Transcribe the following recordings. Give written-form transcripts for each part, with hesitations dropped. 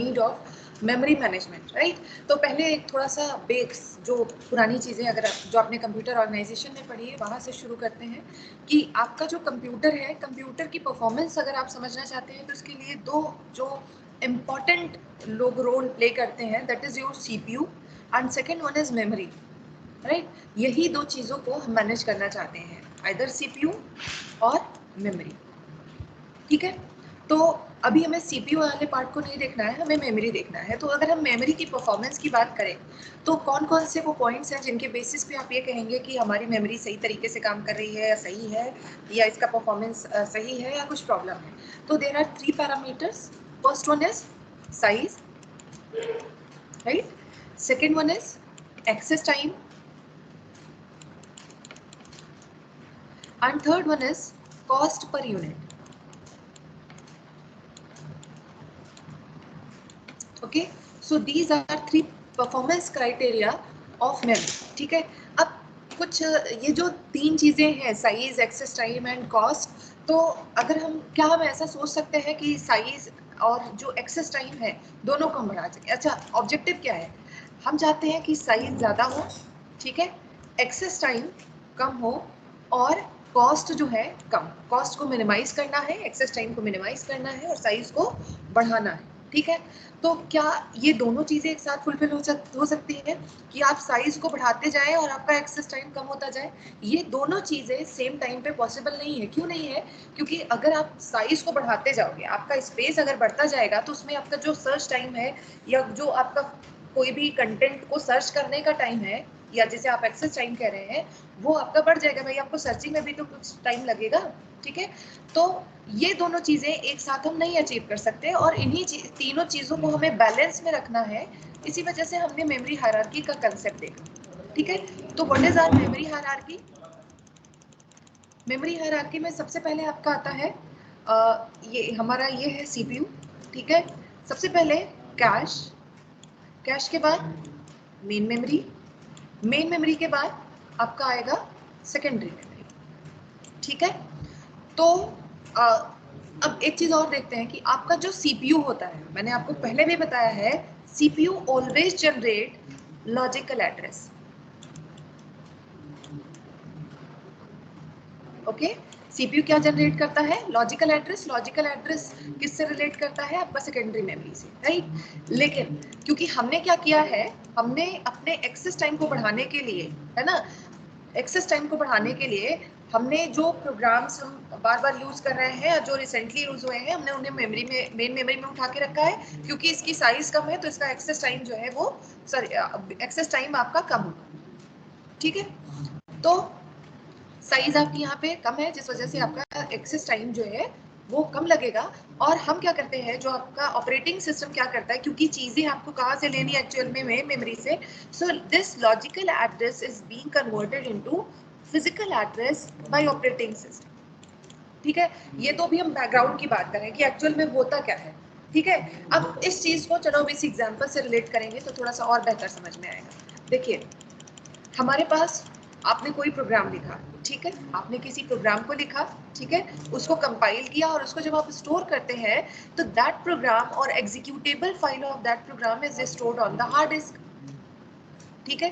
Need of memory management, right. तो पहले एक थोड़ा सा बेस, जो पुरानी चीज़ें अगर जो आपने कंप्यूटर ऑर्गेनाइजेशन में पढ़ी है वहाँ से शुरू करते हैं कि आपका जो कंप्यूटर है, कंप्यूटर की परफॉर्मेंस अगर आप समझना चाहते हैं तो इसके लिए दो जो इम्पॉर्टेंट लोग रोल प्ले करते हैं, that is your CPU and second one is memory, right. यही दो चीज़ों को हम मैनेज करना चाहते हैं, आइदर CPU और मेमोरी, ठीक है। तो अभी हमें CPU वाले पार्ट को नहीं देखना है, हमें मेमोरी देखना है। तो अगर हम मेमोरी की परफॉर्मेंस की बात करें तो कौन कौन से वो पॉइंट्स हैं जिनके बेसिस पे आप ये कहेंगे कि हमारी मेमोरी सही तरीके से काम कर रही है या सही है, या इसका परफॉर्मेंस सही है या कुछ प्रॉब्लम है। तो there are 3 parameters. First one is size, right. Second one is access time and third one is cost per unit. Okay, so these are 3 performance criteria of memory, ठीक है। अब कुछ ये जो 3 चीज़ें हैं, size, access time and cost, तो अगर हम ऐसा सोच सकते हैं कि साइज और जो एक्सेस टाइम है दोनों को हम बढ़ा सकें। अच्छा, ऑब्जेक्टिव क्या है? हम चाहते हैं कि साइज ज़्यादा हो, ठीक है, एक्सेस टाइम कम हो और कॉस्ट जो है कम। कॉस्ट को मिनिमाइज करना है, एक्सेस टाइम को मिनिमाइज करना है और साइज को बढ़ाना है, ठीक है। तो क्या ये दोनों चीज़ें एक साथ फुलफिल हो सकती है कि आप साइज को बढ़ाते जाएं और आपका एक्सेस टाइम कम होता जाए? ये दोनों चीज़ें सेम टाइम पे पॉसिबल नहीं है। क्यों नहीं है? क्योंकि अगर आप साइज को बढ़ाते जाओगे, आपका स्पेस अगर बढ़ता जाएगा तो उसमें आपका जो सर्च टाइम है या जो आपका कोई भी कंटेंट को सर्च करने का टाइम है या जिसे आप एक्सेस टाइम कह रहे हैं, वो आपका बढ़ जाएगा। भाई आपको सर्चिंग में भी तो कुछ टाइम लगेगा, ठीक है। तो ये दोनों चीजें एक साथ हम नहीं अचीव कर सकते और इन्हीं तीनों चीजों को हमें बैलेंस में रखना है। इसी वजह से हमने मेमोरी हायरार्की का कंसेप्ट देखा, ठीक है। तो what is our memory hierarchy? Memory hierarchy में सबसे पहले आपका आता है ये हमारा ये है CPU, ठीक है। सबसे पहले कैश, कैश के बाद मेन मेमोरी, मेन मेमोरी के बाद आपका आएगा सेकेंडरी मेमोरी, ठीक है। तो अब एक चीज और देखते हैं कि आपका जो CPU होता है, मैंने आपको पहले भी बताया है, CPU always generate logical address, okay. CPU क्या जनरेट करता है? Logical address. लॉजिकल एड्रेस किससे रिलेट करता है? आपका सेकेंडरी मेमोरी से, राइट। लेकिन क्योंकि हमने क्या किया है, हमने अपने एक्सेस टाइम को बढ़ाने के लिए, है ना, एक्सेस टाइम को बढ़ाने के लिए हमने जो प्रोग्राम्स हम बार बार यूज कर रहे हैं, जो रिसेंटली यूज हुए हैं, हमने उन्हें मेमोरी में, मेन मेमोरी में उठा के रखा है। क्योंकि इसकी साइज कम है तो इसका एक्सेस टाइम जो है वो, सॉरी, एक्सेस टाइम आपका कम होगा, ठीक है। तो साइज आपकी यहाँ पे कम है जिस वजह से आपका एक्सेस टाइम जो है वो कम लगेगा। और हम क्या करते हैं, जो आपका ऑपरेटिंग सिस्टम क्या करता है, क्योंकि चीजें आपको कहाँ से लेनी है एक्चुअल में मेमोरी से, so this logical address is being converted into physical address bye operating system, ठीक है। ये तो भी हम बैकग्राउंड की बात करें कि एक्चुअल में होता क्या है, ठीक है। अब इस चीज को चलो इस एग्जाम्पल से रिलेट करेंगे तो थोड़ा सा और बेहतर समझ में आएगा। देखिए, हमारे पास आपने कोई प्रोग्राम लिखा, ठीक है, आपने किसी प्रोग्राम को लिखा, ठीक है, उसको कंपाइल किया और उसको जब आप स्टोर करते हैं तो that program or executable file of that program is stored on the hard disk, ठीक है।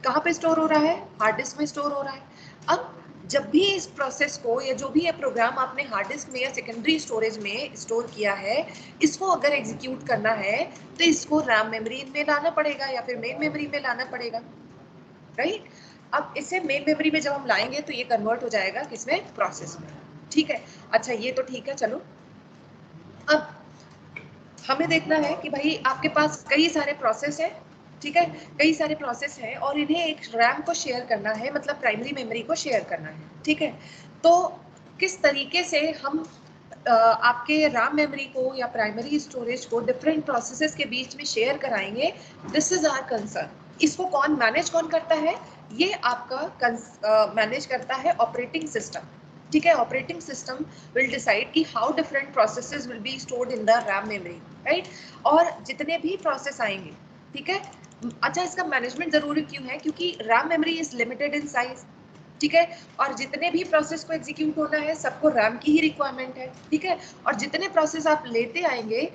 कहाँ पे स्टोर हो रहा है? हार्ड डिस्क में स्टोर हो रहा है। अब जब भी इस प्रोसेस को या जो भी ये प्रोग्राम आपने हार्ड डिस्क में या सेकेंडरी स्टोरेज में स्टोर किया है, इसको अगर एग्जीक्यूट करना है तो इसको रैम मेमोरी में लाना पड़ेगा या फिर मेन मेमोरी में लाना पड़ेगा, राइट। अब इसे मेन मेमोरी में जब हम लाएंगे तो ये कन्वर्ट हो जाएगा किसमें? प्रोसेस में, ठीक है। अच्छा, ये तो ठीक है, चलो। अब हमें देखना है कि भाई आपके पास कई सारे प्रोसेस है, ठीक है, कई सारे प्रोसेस हैं और इन्हें एक रैम को शेयर करना है, मतलब प्राइमरी मेमोरी को शेयर करना है, ठीक है। तो किस तरीके से हम आपके रैम मेमोरी को या प्राइमरी स्टोरेज को डिफरेंट प्रोसेसेस के बीच में शेयर कराएंगे, दिस इज आवर कंसर्न। इसको कौन करता है? ये आपका मैनेज करता है ऑपरेटिंग सिस्टम, ठीक है। ऑपरेटिंग सिस्टम विल डिसाइड कि how different processes will be stored in the RAM memory, right. और जितने भी प्रोसेस आएंगे, ठीक है। अच्छा, इसका मैनेजमेंट जरूरी क्यों है? क्योंकि RAM memory is limited in size, ठीक है। और जितने भी प्रोसेस को एग्जीक्यूट होना है सबको रैम की ही रिक्वायरमेंट है, ठीक है। और जितने प्रोसेस आप लेते आएंगे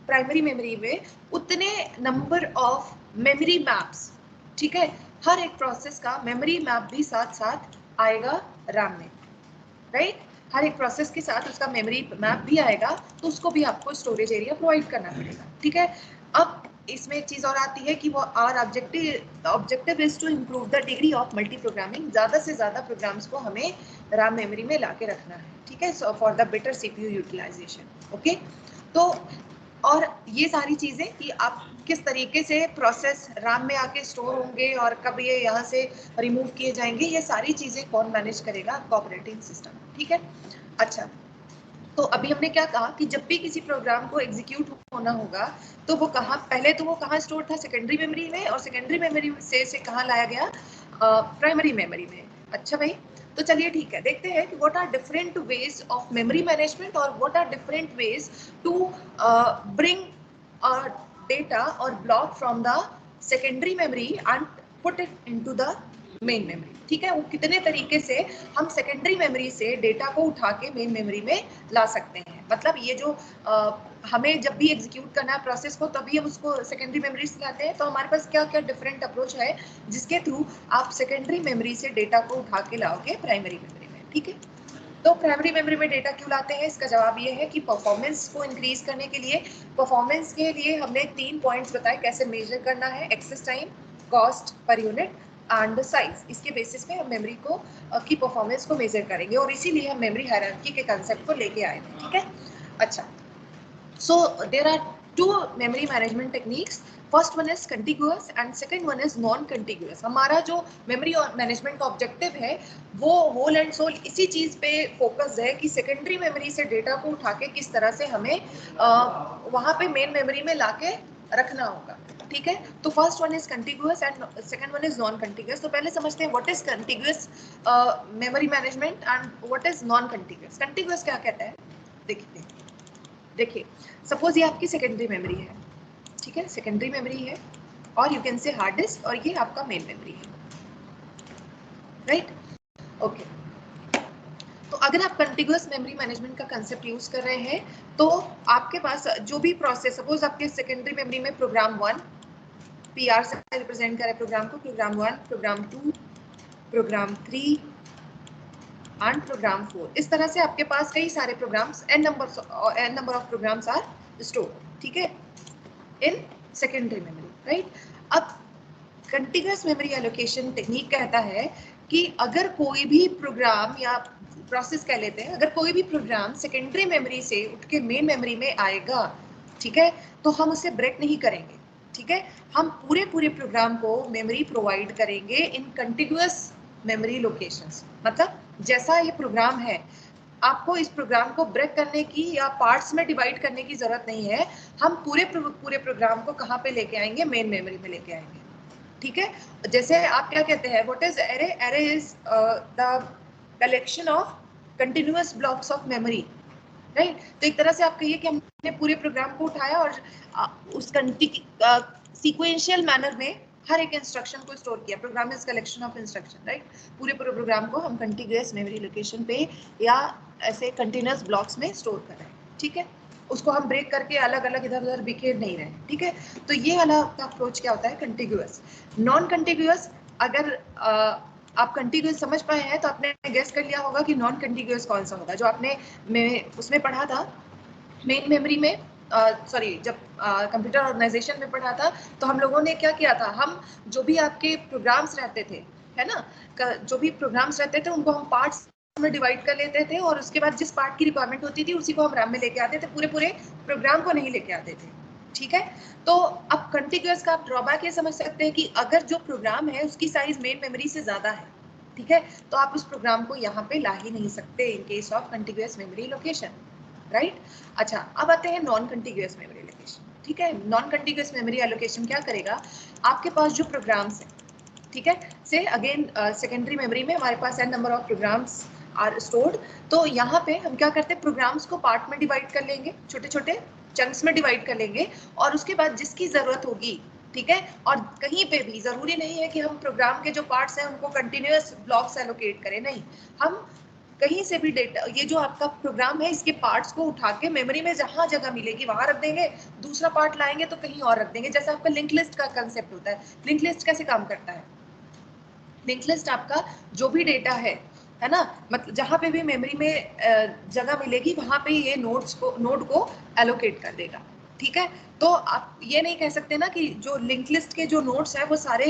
प्राइमरी मेमोरी में उतने नंबर ऑफ मेमोरी मैप्स, ठीक है, हर एक प्रोसेस का मेमोरी मैप भी साथ साथ आएगा रैम में, राइट। हर एक प्रोसेस के साथ उसका मेमोरी मैप भी आएगा, तो उसको भी आपको स्टोरेज एरिया प्रोवाइड करना पड़ेगा, ठीक है। अब इसमें एक चीज और आती है कि वो our objective is to improve the degree of multiprogramming, ज्यादा से ज्यादा प्रोग्राम्स को हमें रैम मेमोरी में लाके रखना है, ठीक है, so for the better CPU utilisation, okay. तो और ये सारी चीजें कि आप किस तरीके से प्रोसेस रैम में आके स्टोर होंगे और कब ये यहाँ से रिमूव किए जाएंगे, ये सारी चीजें कौन मैनेज करेगा? आपका ऑपरेटिंग सिस्टम, ठीक है। अच्छा, तो अभी हमने क्या कहा कि जब भी किसी प्रोग्राम को एग्जीक्यूट होना होगा तो वो कहाँ, पहले तो वो कहाँ स्टोर था? सेकेंडरी मेमोरी में, और सेकेंडरी मेमोरी से कहाँ लाया गया? प्राइमरी मेमोरी में। अच्छा भाई, तो चलिए ठीक है, देखते हैं कि what are different ways of memory management और what are different ways to bring data और block from the secondary memory and put it into the main memory, ठीक है। वो कितने तरीके से हम सेकेंडरी मेमोरी से डेटा को उठा के मेन मेमोरी में ला सकते हैं। मतलब ये जो हमें जब भी एग्जीक्यूट करना है प्रोसेस को, तभी हम उसको सेकेंडरी मेमोरी से लाते हैं। तो हमारे पास क्या क्या डिफरेंट अप्रोच है जिसके थ्रू आप सेकेंडरी मेमोरी से डेटा को उठा के लाओगे प्राइमरी मेमोरी में, ठीक है। तो प्राइमरी मेमोरी में डेटा क्यों लाते हैं? इसका जवाब ये है कि परफॉर्मेंस को इंक्रीज करने के लिए। परफॉर्मेंस के लिए हमने 3 पॉइंट्स बताए कैसे मेजर करना है: access time, cost per unit and size. इसके बेसिस पे हम मेमोरी को की परफॉर्मेंस को मेजर करेंगे और इसीलिए हम मेमोरी हायरार्की के कंसेप्ट को लेके आए थे, ठीक है। अच्छा, so there are two memory management techniques. First one is contiguous and second one is non-contiguous. हमारा जो मेमोरी मैनेजमेंट का ऑब्जेक्टिव है वो होल एंड सोल इसी चीज पे फोकस है कि सेकेंडरी मेमोरी से डेटा को उठा के किस तरह से हमें वहां पे मेन मेमोरी में लाके रखना होगा, ठीक है। तो first one is contiguous and second one is non contiguous. तो पहले समझते हैं what is contiguous memory management and what is non contiguous. Contiguous क्या कहता है? देखिए, सपोज ये आपकी सेकेंडरी मेमोरी है, ठीक है, सेकेंडरी मेमोरी है और you can say hard disk, और ये आपका मेन मेमोरी है, राइट, ओके। तो अगर आप कंटिग्यूअस मेमोरी मैनेजमेंट का कंसेप्ट यूज कर रहे हैं तो आपके पास जो भी प्रोसेस, सपोज आपके सेकेंडरी मेमोरी में प्रोग्राम 1 पीआर से रिप्रेजेंट करे प्रोग्राम को, program 1, program 2, program 3 and program 4। इस तरह से आपके पास कई सारे programs, n number of programs are stored, ठीक है, इन सेकेंडरी मेमोरी, राइट। अब कंटिन्यूअस मेमोरी एलोकेशन टेक्निक कहता है कि अगर कोई भी प्रोग्राम या प्रोसेस कह लेते हैं, अगर कोई भी प्रोग्राम सेकेंडरी मेमोरी से उठ के मेन मेमोरी में आएगा, ठीक है, तो हम उसे ब्रेक नहीं करेंगे, ठीक है। हम पूरे प्रोग्राम को मेमोरी प्रोवाइड करेंगे इन कंटिन्यूअस मेमोरी लोकेशंस। मतलब जैसा ये प्रोग्राम है, आपको इस प्रोग्राम को ब्रेक करने की या पार्ट्स में डिवाइड करने की जरूरत नहीं है। हम पूरे प्रोग्राम को कहाँ पे लेके आएंगे? मेन मेमोरी में लेके आएंगे, ठीक है। जैसे आप क्या कहते हैं, what is array? Array is the collection of continuous blocks of memory, right. तो एक तरह से आप कहिए कि हमने पूरे प्रोग्राम को उठाया और उस सीक्वेंशियल मैनर में हर एक इंस्ट्रक्शन को स्टोर किया। Program is collection of instruction, right. पूरे प्रोग्राम को हम कंटिन्यूअस मेमोरी लोकेशन पे या ऐसे कंटिन्यूअस ब्लॉक्स में स्टोर कर रहे हैं, ठीक है। उसको हम ब्रेक करके अलग अलग इधर उधर बिखेर नहीं रहे, ठीक है। तो ये वाला अप्रोच क्या होता है? कंटिन्यूअस। नॉन कंटिन्यूअस, अगर आप कंटिन्यूअस समझ पाए हैं तो आपने गेस कर लिया होगा कि नॉन कंटिन्यूअस कौन सा होगा। जो आपने उसमें पढ़ा था मेन मेमोरी में, सॉरी, जब कंप्यूटर ऑर्गेनाइजेशन में पढ़ा था तो हम लोगों ने क्या किया था, हम जो भी आपके प्रोग्राम्स रहते थे, है ना, जो भी प्रोग्राम्स रहते थे उनको हम पार्ट्स में डिवाइड कर लेते थे और उसके बाद जिस पार्ट की रिक्वायरमेंट होती थी उसी को हम रैम में लेके आते थे, पूरे प्रोग्राम को नहीं लेके आते थे, ठीक है। तो अब कंटिन्यूअस का आप ड्रॉबैक ये समझ सकते हैं कि अगर जो प्रोग्राम है उसकी साइज मेन मेमोरी से ज्यादा है, ठीक है, तो आप उस प्रोग्राम को यहाँ पे ला ही नहीं सकते इन case of continuous memory location, right. अच्छा, अब आते हैं नॉन कंटिन्यूअस मेमोरी एलोकेशन, ठीक है। नॉन कंटिन्यूअस मेमोरी एलोकेशन क्या करेगा? आपके पास जो प्रोग्राम्स हैं, ठीक है, से अगेन सेकेंडरी मेमोरी में हमारे पास n number of programs are stored. तो यहाँ पे हम क्या करते हैं, प्रोग्राम्स को पार्ट में डिवाइड कर लेंगे, छोटे छोटे चंक्स में डिवाइड कर लेंगे और उसके बाद जिसकी जरूरत होगी, ठीक है, और कहीं पे भी जरूरी नहीं है कि हम प्रोग्राम के जो पार्ट्स हैं उनको कंटिन्यूअस ब्लॉक्स एलोकेट करें, नहीं, हम कहीं से भी डेटा, ये जो आपका प्रोग्राम है इसके पार्ट्स को उठा के मेमोरी में जहां जगह मिलेगी वहां रख देंगे, दूसरा पार्ट लाएंगे तो कहीं और रख देंगे। जैसे आपका लिंक लिस्ट का कंसेप्ट होता है। लिंक लिस्ट कैसे काम करता है? लिंक लिस्ट आपका जो भी डेटा है ना, मतलब जहां पे भी मेमोरी में जगह मिलेगी वहां पे ये नोड को एलोकेट कर देगा। ठीक है, तो आप ये नहीं कह सकते ना कि जो लिंक लिस्ट के जो नोड्स है वो सारे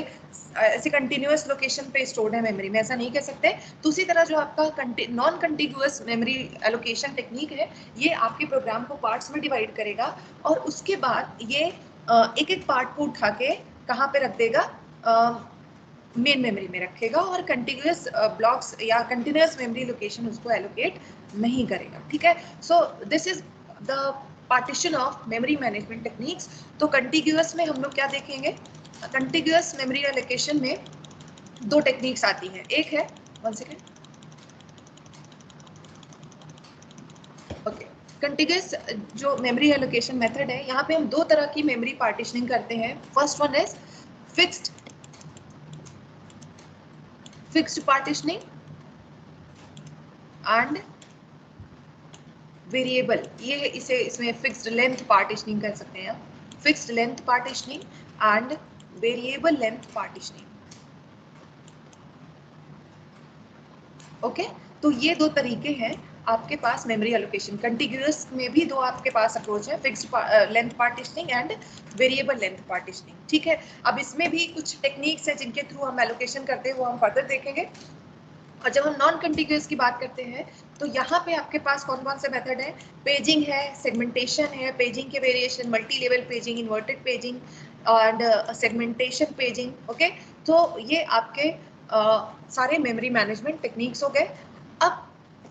ऐसे कंटिन्यूअस लोकेशन पे स्टोर्ड है मेमोरी में, ऐसा नहीं कह सकते। तो उसी तरह जो आपका non continuous memory allocation technique है, ये आपके प्रोग्राम को पार्ट्स में डिवाइड करेगा और उसके बाद ये एक एक पार्ट को उठा के कहाँ पे रख देगा, मेन मेमोरी में रखेगा और कंटिन्यूअस ब्लॉक्स या कंटिन्यूअस मेमोरी लोकेशन उसको एलोकेट नहीं करेगा। ठीक है, so this is the partition of memory management techniques. तो कंटिन्यूअस में हम लोग क्या देखेंगे? कंटिन्यूअस मेमोरी एलोकेशन में दो टेक्निक्स आती हैं। एक है, वन सेकेंड, ओके, कंटिन्यूअस जो मेमोरी एलोकेशन मेथड है, यहाँ पे हम दो तरह की मेमोरी पार्टीशनिंग करते हैं। First one is fixed partitioning and variable, ये इसे इसमें फिक्स्ड लेंथ पार्टीशनिंग कर सकते हैं। Fixed length partitioning and variable length partitioning. Okay, तो ये दो तरीके हैं आपके पास मेमोरी एलोकेशन। कंटिन्यूअस में भी दो आपके पास अप्रोच है, fixed length partitioning and variable length partitioning. ठीक है, अब इसमें भी कुछ टेक्निक्स है जिनके थ्रू हम एलोकेशन करते हैं, वो हम फर्दर देखेंगे। और जब हम नॉन कंटिन्यूअस की बात करते हैं तो यहाँ पे आपके पास कौन कौन से मेथड है? पेजिंग है, सेगमेंटेशन है, पेजिंग के variation, multi level paging, inverted paging और सेगमेंटेशन पेजिंग। ओके, तो ये आपके सारे मेमोरी मैनेजमेंट टेक्निक्स हो गए। अब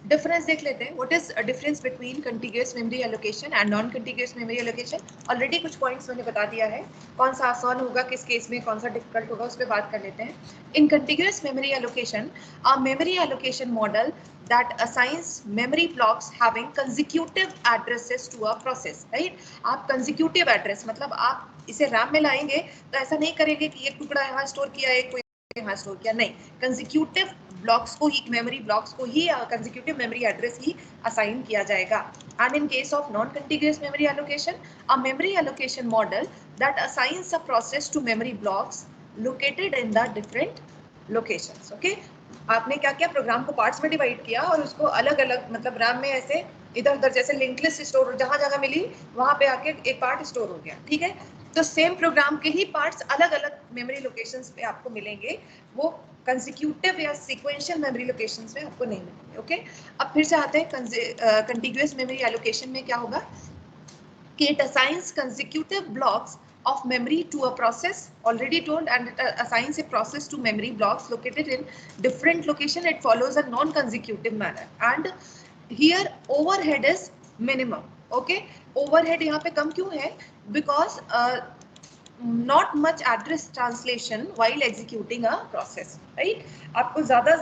डिफरेंस देख लेते हैं। What is difference between continuous memory allocation and non continuous memory allocation? Already कुछ पॉइंट्स मैंने बता दिया है, कौन सा आसान होगा किस केस में, कौन सा डिफिकल्ट होगा, उस पर बात कर लेते हैं। इन continuous memory allocation, a memory allocation model that assigns memory blocks having consecutive addresses to a process, right? आप consecutive address मतलब आप इसे RAM में लाएंगे तो ऐसा नहीं करेंगे कि एक टुकड़ा यहाँ स्टोर किया, एक यहाँ स्टोर किया, नहीं, कंजिक्यूटिव ब्लॉक्स को ही, मेमोरी ब्लॉक्स को ही कंजिक्यूटिव मेमोरी एड्रेस ही असाइन किया जाएगा। And in case of non continuous memory allocation, a memory allocation model that assigns a process to memory blocks located in the different locations. Okay, आपने क्या किया? Programme को parts में divide किया और उसको अलग अलग, मतलब रैम में ऐसे इधर उधर, जैसे लिंक लिस्ट स्टोर जहां जगह मिली वहां पे आके एक पार्ट स्टोर हो गया। ठीक है, तो सेम प्रोग्राम के ही पार्ट्स अलग अलग मेमोरी लोकेशंस पे आपको मिलेंगे, वो कंसेक्यूटिव या सीक्वेंशियल मेमोरी लोकेशंस में आपको नहीं मिलेंगे। ओके, अब फिर से आते हैं कंटिन्यूअस मेमोरी एलोकेशन में क्या होगा कि it assigns consecutive blocks of memory to a process, already told, and it assigns a process to memory blocks located in different location. It follows a non-consecutive manner and here overhead is minimum. Okay, overhead यहाँ पे कम क्यों है? Because not much address translation while executing a process, right? आपको ज़्यादा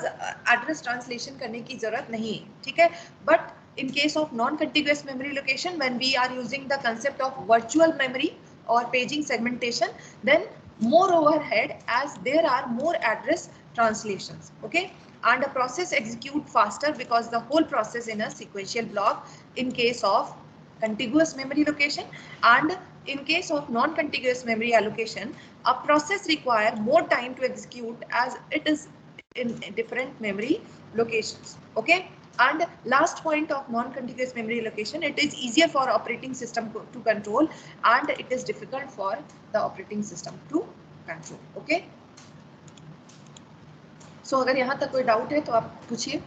address translation करने की ज़रूरत नहीं है, ठीक है? But in case of non-contiguous memory location, when we are using the concept of virtual memory or paging segmentation, then more overhead as there are more address translations, okay? And the process execute faster because the whole process in a sequential block in case of contiguous memory location, and in case of non-contiguous memory allocation, a process require more time to execute as it is in different memory locations. Okay, and last point of non-contiguous memory allocation, it is easier for operating system to control and it is difficult for the operating system to control. Okay, so अगर यहाँ तक कोई doubt है तो आप पूछिए।